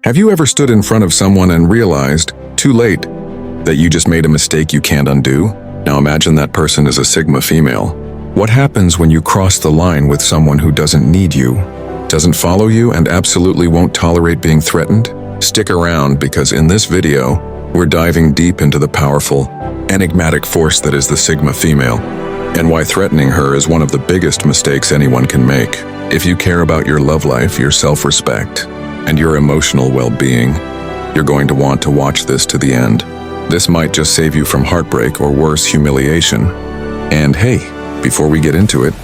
Have you ever stood in front of someone and realized, too late, that you just made a mistake you can't undo? Now imagine that person is a Sigma female. What happens when you cross the line with someone who doesn't need you, doesn't follow you, and absolutely won't tolerate being threatened? Stick around, because in this video, we're diving deep into the powerful, enigmatic force that is the Sigma female, and why threatening her is one of the biggest mistakes anyone can make. If you care about your love life, your self-respect, and your emotional well-being, you're going to want to watch this to the end. This might just save you from heartbreak or worse, humiliation. And hey, before we get into it,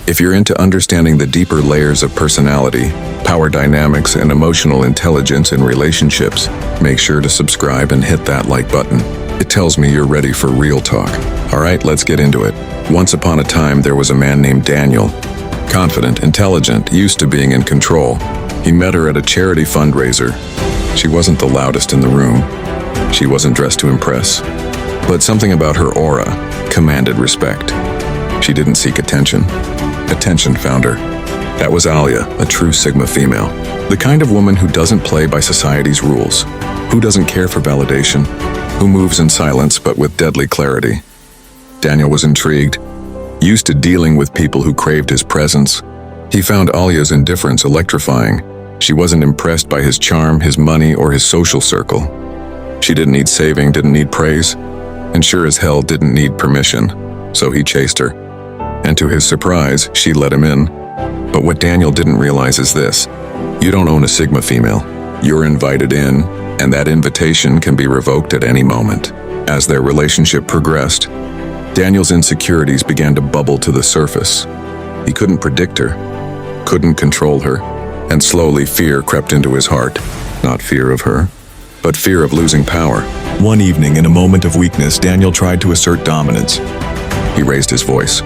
if you're into understanding the deeper layers of personality, power dynamics, and emotional intelligence in relationships, make sure to subscribe and hit that like button. It tells me you're ready for real talk. All right, let's get into it. Once upon a time, there was a man named Daniel. Confident, intelligent, used to being in control. He met her at a charity fundraiser. She wasn't the loudest in the room. She wasn't dressed to impress. But something about her aura commanded respect. She didn't seek attention. Attention found her. That was Alia, a true Sigma female. The kind of woman who doesn't play by society's rules, who doesn't care for validation, who moves in silence but with deadly clarity. Daniel was intrigued, used to dealing with people who craved his presence. He found Alia's indifference electrifying. She wasn't impressed by his charm, his money, or his social circle. She didn't need saving, didn't need praise, and sure as hell didn't need permission. So he chased her. And to his surprise, she let him in. But what Daniel didn't realize is this: you don't own a Sigma female. You're invited in, and that invitation can be revoked at any moment. As their relationship progressed, Daniel's insecurities began to bubble to the surface. He couldn't predict her, couldn't control her, and slowly fear crept into his heart. Not fear of her, but fear of losing power. One evening, in a moment of weakness, Daniel tried to assert dominance. He raised his voice,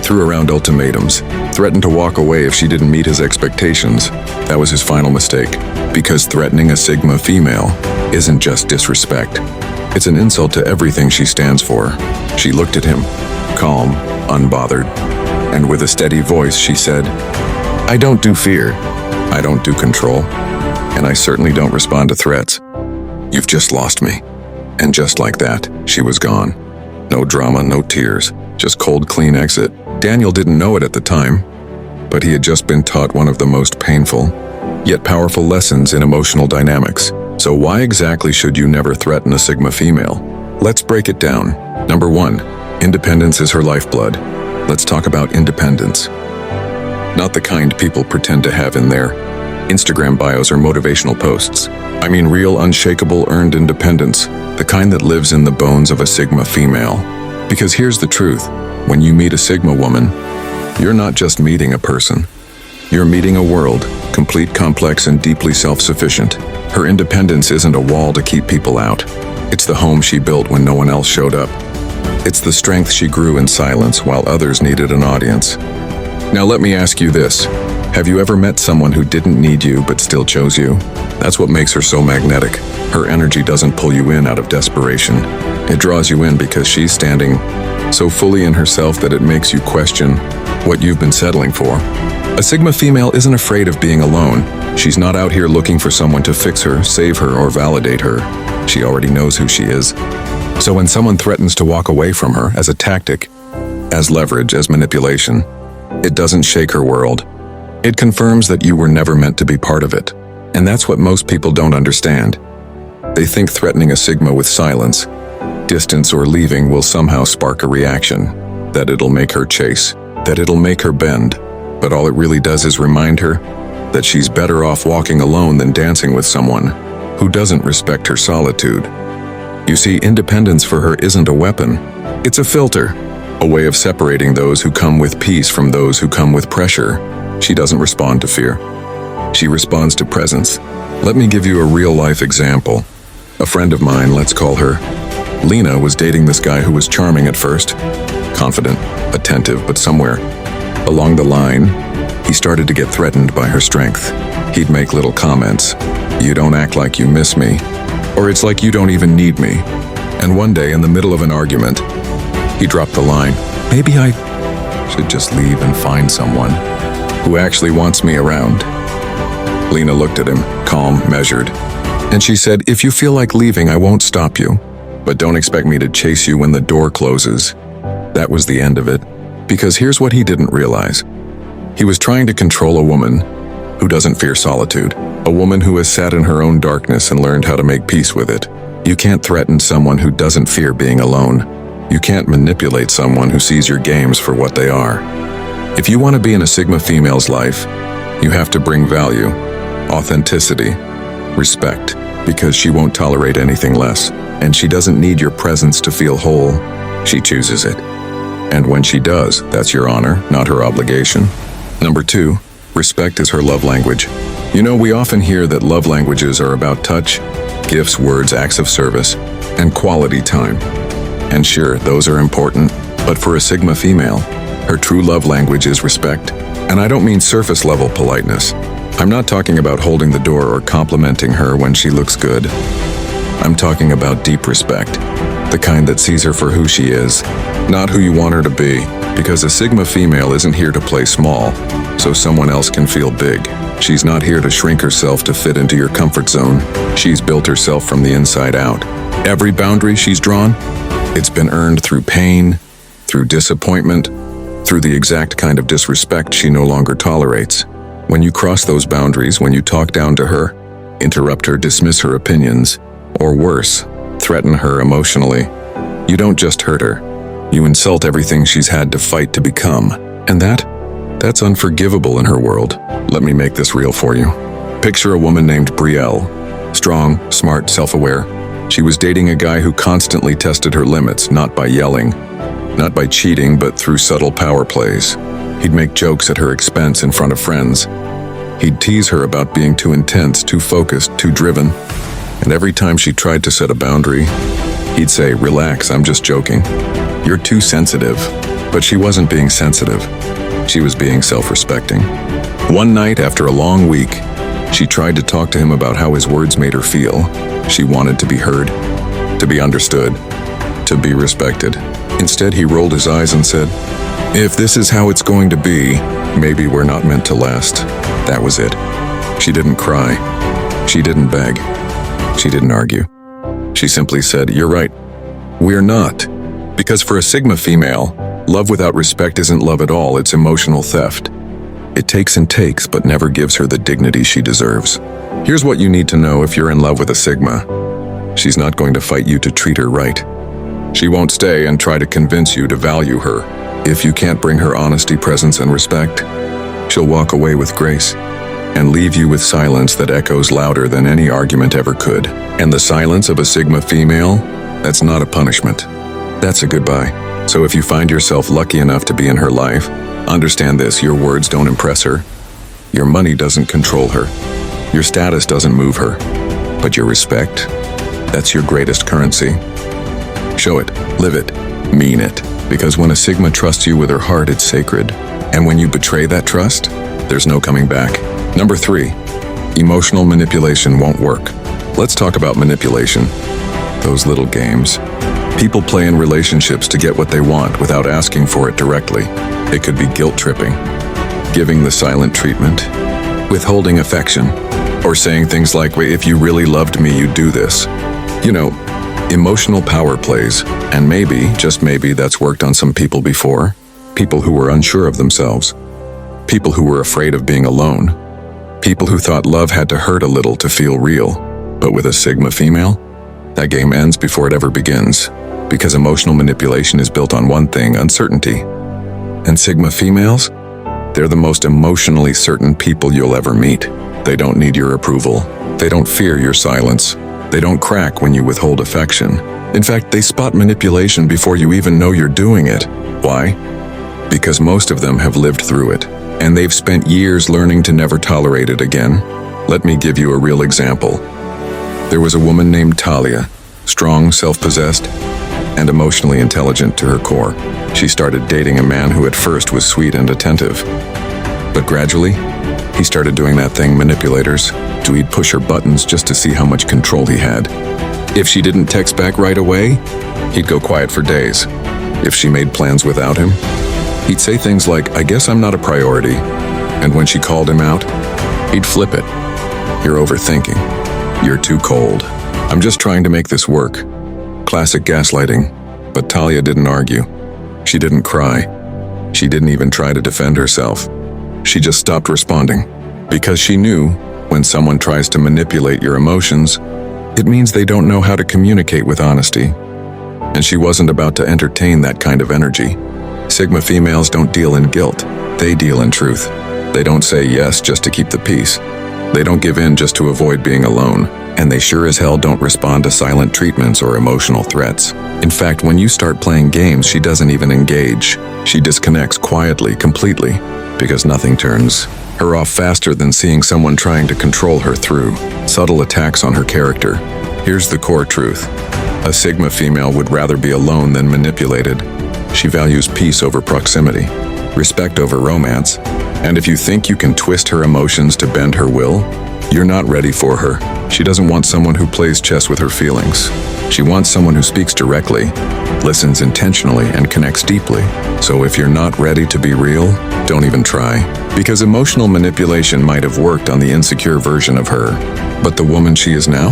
threw around ultimatums, threatened to walk away if she didn't meet his expectations. That was his final mistake, because threatening a Sigma female isn't just disrespect. It's an insult to everything she stands for. She looked at him, calm, unbothered, and with a steady voice she said, "I don't do fear, I don't do control, and I certainly don't respond to threats. You've just lost me." And just like that, she was gone. No drama, no tears, just cold, clean exit. Daniel didn't know it at the time, but he had just been taught one of the most painful, yet powerful lessons in emotional dynamics. So why exactly should you never threaten a Sigma female? Let's break it down. Number 1, independence is her lifeblood. Let's talk about independence. Not the kind people pretend to have in their Instagram bios or motivational posts. I mean real, unshakable, earned independence, the kind that lives in the bones of a Sigma female. Because here's the truth, when you meet a Sigma woman, you're not just meeting a person. You're meeting a world, complete, complex, and deeply self-sufficient. Her independence isn't a wall to keep people out. It's the home she built when no one else showed up. It's the strength she grew in silence while others needed an audience. Now let me ask you this. Have you ever met someone who didn't need you but still chose you? That's what makes her so magnetic. Her energy doesn't pull you in out of desperation. It draws you in because she's standing so fully in herself that it makes you question what you've been settling for. A Sigma female isn't afraid of being alone. She's not out here looking for someone to fix her, save her, or validate her. She already knows who she is. So when someone threatens to walk away from her as a tactic, as leverage, as manipulation, it doesn't shake her world. It confirms that you were never meant to be part of it. And that's what most people don't understand. They think threatening a Sigma with silence, distance, or leaving will somehow spark a reaction, that it'll make her chase, that it'll make her bend. But all it really does is remind her that she's better off walking alone than dancing with someone who doesn't respect her solitude. You see, independence for her isn't a weapon. It's a filter, a way of separating those who come with peace from those who come with pressure. She doesn't respond to fear. She responds to presence. Let me give you a real-life example. A friend of mine, let's call her Lena, was dating this guy who was charming at first, confident, attentive, but somewhere along the line, he started to get threatened by her strength. He'd make little comments. "You don't act like you miss me," or "It's like you don't even need me." And one day, in the middle of an argument, he dropped the line, "Maybe I should just leave and find someone who actually wants me around." Lena looked at him, calm, measured. And she said, "If you feel like leaving, I won't stop you. But don't expect me to chase you when the door closes." That was the end of it. Because here's what he didn't realize. He was trying to control a woman who doesn't fear solitude. A woman who has sat in her own darkness and learned how to make peace with it. You can't threaten someone who doesn't fear being alone. You can't manipulate someone who sees your games for what they are. If you want to be in a Sigma female's life, you have to bring value, authenticity, respect, because she won't tolerate anything less. And she doesn't need your presence to feel whole. She chooses it. And when she does, that's your honor, not her obligation. Number 2, respect is her love language. You know, we often hear that love languages are about touch, gifts, words, acts of service, and quality time. And sure, those are important, but for a Sigma female, her true love language is respect. And I don't mean surface-level politeness. I'm not talking about holding the door or complimenting her when she looks good. I'm talking about deep respect, the kind that sees her for who she is, not who you want her to be, because a Sigma female isn't here to play small, so someone else can feel big. She's not here to shrink herself to fit into your comfort zone. She's built herself from the inside out. Every boundary she's drawn, it's been earned through pain, through disappointment, through the exact kind of disrespect she no longer tolerates. When you cross those boundaries, when you talk down to her, interrupt her, dismiss her opinions, or worse, threaten her emotionally, you don't just hurt her. You insult everything she's had to fight to become. And that's unforgivable in her world. Let me make this real for you. Picture a woman named Brielle. Strong, smart, self-aware. She was dating a guy who constantly tested her limits, not by yelling, not by cheating, but through subtle power plays. He'd make jokes at her expense in front of friends. He'd tease her about being too intense, too focused, too driven. And every time she tried to set a boundary, he'd say, "Relax, I'm just joking. You're too sensitive." But she wasn't being sensitive. She was being self-respecting. One night, after a long week, she tried to talk to him about how his words made her feel. She wanted to be heard, to be understood, to be respected. Instead, he rolled his eyes and said, "If this is how it's going to be, maybe we're not meant to last." That was it. She didn't cry. She didn't beg. She didn't argue. She simply said, "You're right. We're not." Because for a Sigma female, love without respect isn't love at all, it's emotional theft. It takes and takes, but never gives her the dignity she deserves. Here's what you need to know if you're in love with a Sigma. She's not going to fight you to treat her right. She won't stay and try to convince you to value her. If you can't bring her honesty, presence, and respect, she'll walk away with grace and leave you with silence that echoes louder than any argument ever could. And the silence of a Sigma female, that's not a punishment. That's a goodbye. So if you find yourself lucky enough to be in her life, understand this: your words don't impress her. Your money doesn't control her. Your status doesn't move her. But your respect, that's your greatest currency. Show it, live it, mean it. Because when a Sigma trusts you with her heart, it's sacred. And when you betray that trust, there's no coming back. Number 3, emotional manipulation won't work. Let's talk about manipulation. Those little games. People play in relationships to get what they want without asking for it directly. It could be guilt tripping, giving the silent treatment, withholding affection, or saying things like, "Wait, if you really loved me, you'd do this." You know, emotional power plays, and maybe, just maybe, that's worked on some people before. People who were unsure of themselves. People who were afraid of being alone. People who thought love had to hurt a little to feel real. But with a Sigma female, that game ends before it ever begins. Because emotional manipulation is built on one thing: uncertainty. And Sigma females? They're the most emotionally certain people you'll ever meet. They don't need your approval. They don't fear your silence. They don't crack when you withhold affection. In fact, they spot manipulation before you even know you're doing it. Why? Because most of them have lived through it, and they've spent years learning to never tolerate it again. Let me give you a real example. There was a woman named Talia, strong, self-possessed, and emotionally intelligent to her core. She started dating a man who at first was sweet and attentive. But gradually, he started doing that thing manipulators do. He'd push her buttons just to see how much control he had. If she didn't text back right away, he'd go quiet for days. If she made plans without him, he'd say things like, "I guess I'm not a priority." And when she called him out, he'd flip it. You're overthinking. You're too cold. I'm just trying to make this work. Classic gaslighting. But Talia didn't argue. She didn't cry. She didn't even try to defend herself. She just stopped responding. Because she knew, when someone tries to manipulate your emotions, it means they don't know how to communicate with honesty. And she wasn't about to entertain that kind of energy. Sigma females don't deal in guilt. They deal in truth. They don't say yes just to keep the peace. They don't give in just to avoid being alone. And they sure as hell don't respond to silent treatments or emotional threats. In fact, when you start playing games, she doesn't even engage. She disconnects quietly, completely, because nothing turns her off faster than seeing someone trying to control her through subtle attacks on her character. Here's the core truth. A Sigma female would rather be alone than manipulated. She values peace over proximity, respect over romance, and if you think you can twist her emotions to bend her will, you're not ready for her. She doesn't want someone who plays chess with her feelings. She wants someone who speaks directly, listens intentionally, and connects deeply. So if you're not ready to be real, don't even try. Because emotional manipulation might have worked on the insecure version of her, but the woman she is now?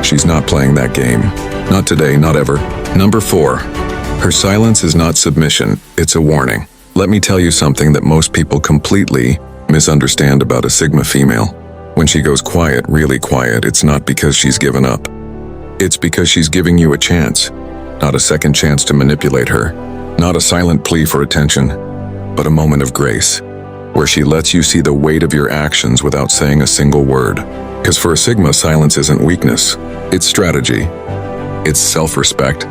She's not playing that game. Not today, not ever. Number 4. Her silence is not submission, it's a warning. Let me tell you something that most people completely misunderstand about a Sigma female. When she goes quiet, really quiet, it's not because she's given up. It's because she's giving you a chance. Not a second chance to manipulate her. Not a silent plea for attention, but a moment of grace, where she lets you see the weight of your actions without saying a single word. Because for a Sigma, silence isn't weakness. It's strategy. It's self-respect.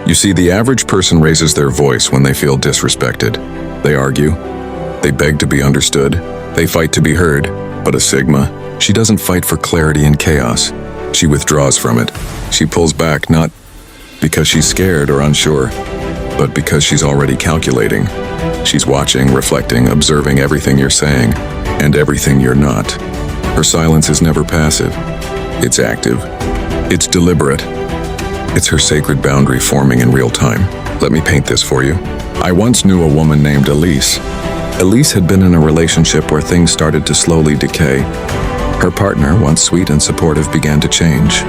You see, the average person raises their voice when they feel disrespected. They argue. They beg to be understood. They fight to be heard. But a Sigma, she doesn't fight for clarity in chaos. She withdraws from it. She pulls back, not because she's scared or unsure, but because she's already calculating. She's watching, reflecting, observing everything you're saying, and everything you're not. Her silence is never passive. It's active. It's deliberate. It's her sacred boundary forming in real time. Let me paint this for you. I once knew a woman named Elise. Elise had been in a relationship where things started to slowly decay. Her partner, once sweet and supportive, began to change.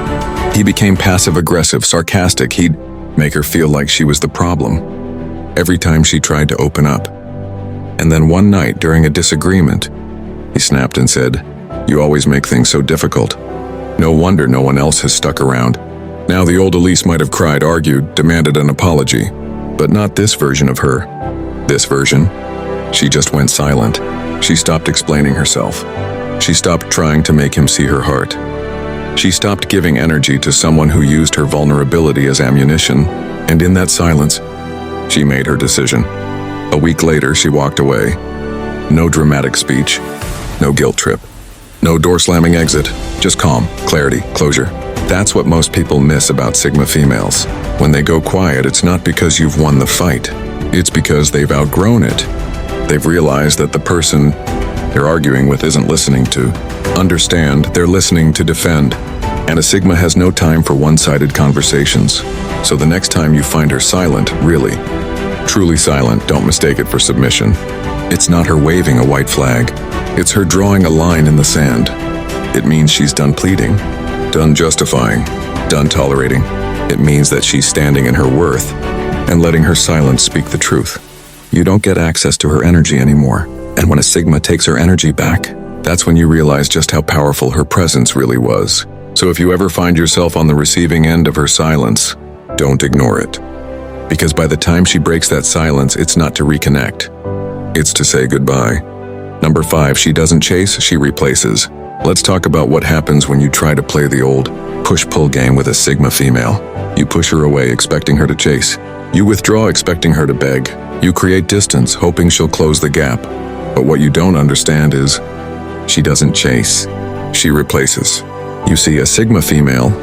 He became passive-aggressive, sarcastic. He'd make her feel like she was the problem every time she tried to open up. And then one night, during a disagreement, he snapped and said, "You always make things so difficult. No wonder no one else has stuck around." Now, the old Elise might have cried, argued, demanded an apology, but not this version of her. This version, she just went silent. She stopped explaining herself. She stopped trying to make him see her heart. She stopped giving energy to someone who used her vulnerability as ammunition, and in that silence, she made her decision. A week later, she walked away. No dramatic speech, no guilt trip, no door-slamming exit, just calm, clarity, closure. That's what most people miss about Sigma females. When they go quiet, it's not because you've won the fight. It's because they've outgrown it. They've realized that the person they're arguing with isn't listening to understand, they're listening to defend. And a Sigma has no time for one-sided conversations. So the next time you find her silent, really, truly silent, don't mistake it for submission. It's not her waving a white flag. It's her drawing a line in the sand. It means she's done pleading, done justifying, done tolerating. It means that she's standing in her worth and letting her silence speak the truth. You don't get access to her energy anymore. And when a Sigma takes her energy back, that's when you realize just how powerful her presence really was. So if you ever find yourself on the receiving end of her silence, don't ignore it. Because by the time she breaks that silence, it's not to reconnect. It's to say goodbye. Number 5, she doesn't chase, she replaces. Let's talk about what happens when you try to play the old push-pull game with a Sigma female. You push her away, expecting her to chase. You withdraw, expecting her to beg. You create distance, hoping she'll close the gap. But what you don't understand is, she doesn't chase, she replaces. You see, a Sigma female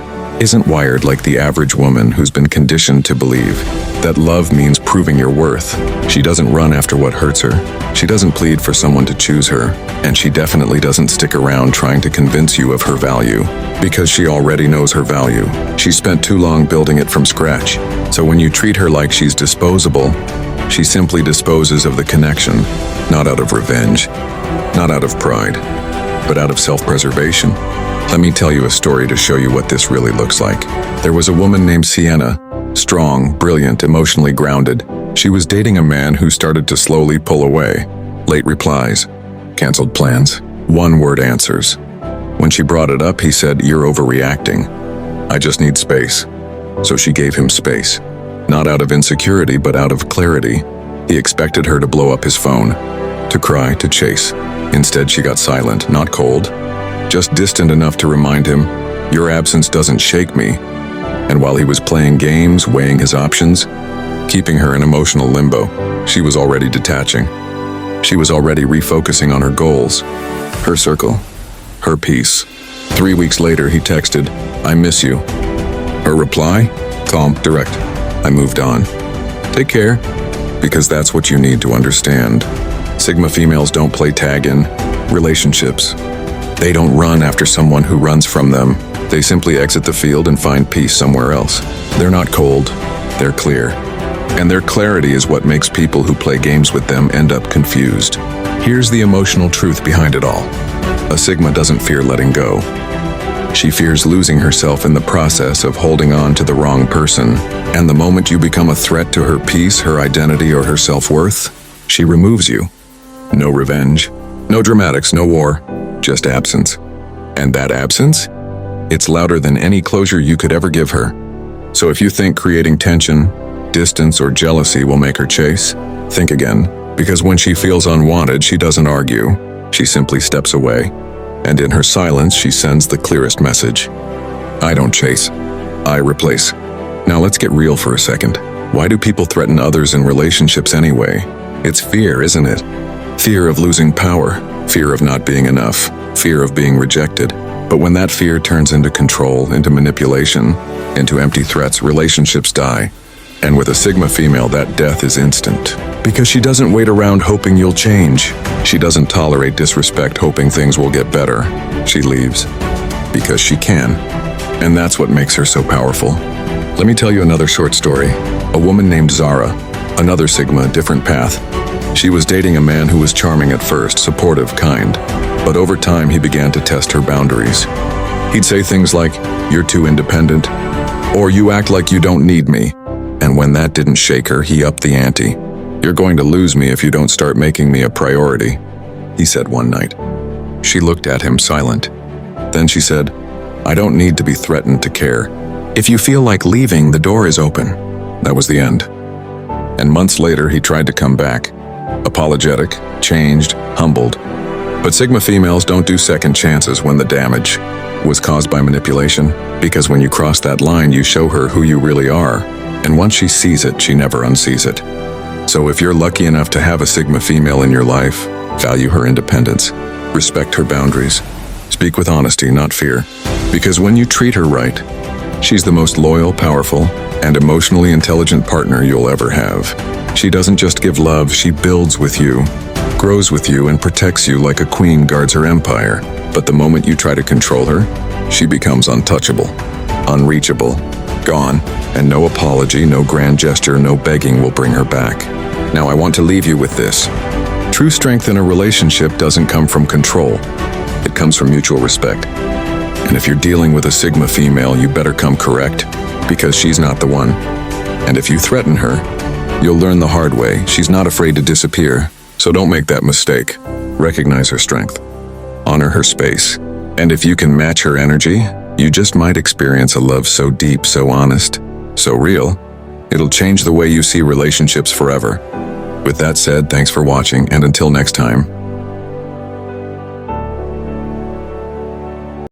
isn't wired like the average woman who's been conditioned to believe that love means proving your worth. She doesn't run after what hurts her. She doesn't plead for someone to choose her. And she definitely doesn't stick around trying to convince you of her value, because she already knows her value. She spent too long building it from scratch. So when you treat her like she's disposable, she simply disposes of the connection, not out of revenge, not out of pride, but out of self-preservation. Let me tell you a story to show you what this really looks like. There was a woman named Sienna, strong, brilliant, emotionally grounded. She was dating a man who started to slowly pull away. Late replies, canceled plans, one-word answers. When she brought it up, he said, "You're overreacting. I just need space." So she gave him space. Not out of insecurity, but out of clarity. He expected her to blow up his phone, to cry, to chase. Instead, she got silent, not cold, just distant enough to remind him, "Your absence doesn't shake me." And while he was playing games, weighing his options, keeping her in emotional limbo, she was already detaching. She was already refocusing on her goals, her circle, her peace. 3 weeks later, he texted, "I miss you." Her reply? Calm, direct. "I moved on. Take care." Because that's what you need to understand. Sigma females don't play tag in relationships. They don't run after someone who runs from them. They simply exit the field and find peace somewhere else. They're not cold, they're clear. And their clarity is what makes people who play games with them end up confused. Here's the emotional truth behind it all. A Sigma doesn't fear letting go. She fears losing herself in the process of holding on to the wrong person. And the moment you become a threat to her peace, her identity, or her self-worth, she removes you. No revenge, no dramatics, no war, just absence. And that absence? It's louder than any closure you could ever give her. So if you think creating tension, distance, or jealousy will make her chase, think again. Because when she feels unwanted, she doesn't argue. She simply steps away. And in her silence, she sends the clearest message. I don't chase, I replace. Now let's get real for a second. Why do people threaten others in relationships anyway? It's fear, isn't it? Fear of losing power, fear of not being enough, fear of being rejected. But when that fear turns into control, into manipulation, into empty threats, relationships die. And with a Sigma female, that death is instant. Because she doesn't wait around hoping you'll change. She doesn't tolerate disrespect hoping things will get better. She leaves. Because she can. And that's what makes her so powerful. Let me tell you another short story. A woman named Zara, another Sigma, different path. She was dating a man who was charming at first, supportive, kind. But over time, he began to test her boundaries. He'd say things like, "You're too independent," or "You act like you don't need me." And when that didn't shake her, he upped the ante. "You're going to lose me if you don't start making me a priority," he said one night. She looked at him silent. Then she said, "I don't need to be threatened to care. If you feel like leaving, the door is open." That was the end. And months later, he tried to come back. Apologetic, changed, humbled. But Sigma females don't do second chances when the damage was caused by manipulation. Because when you cross that line, you show her who you really are. And once she sees it, she never unsees it. So if you're lucky enough to have a Sigma female in your life, value her independence, respect her boundaries, speak with honesty, not fear. Because when you treat her right, she's the most loyal, powerful, and emotionally intelligent partner you'll ever have. She doesn't just give love, she builds with you, grows with you, and protects you like a queen guards her empire. But the moment you try to control her, she becomes untouchable, unreachable, gone, and no apology, no grand gesture, no begging will bring her back. Now I want to leave you with this. True strength in a relationship doesn't come from control. It comes from mutual respect. And if you're dealing with a Sigma female, you better come correct, because she's not the one. And if you threaten her, you'll learn the hard way. She's not afraid to disappear, so don't make that mistake. Recognize her strength. Honor her space. And if you can match her energy, you just might experience a love so deep, so honest, so real, it'll change the way you see relationships forever. With that said, thanks for watching, and until next time,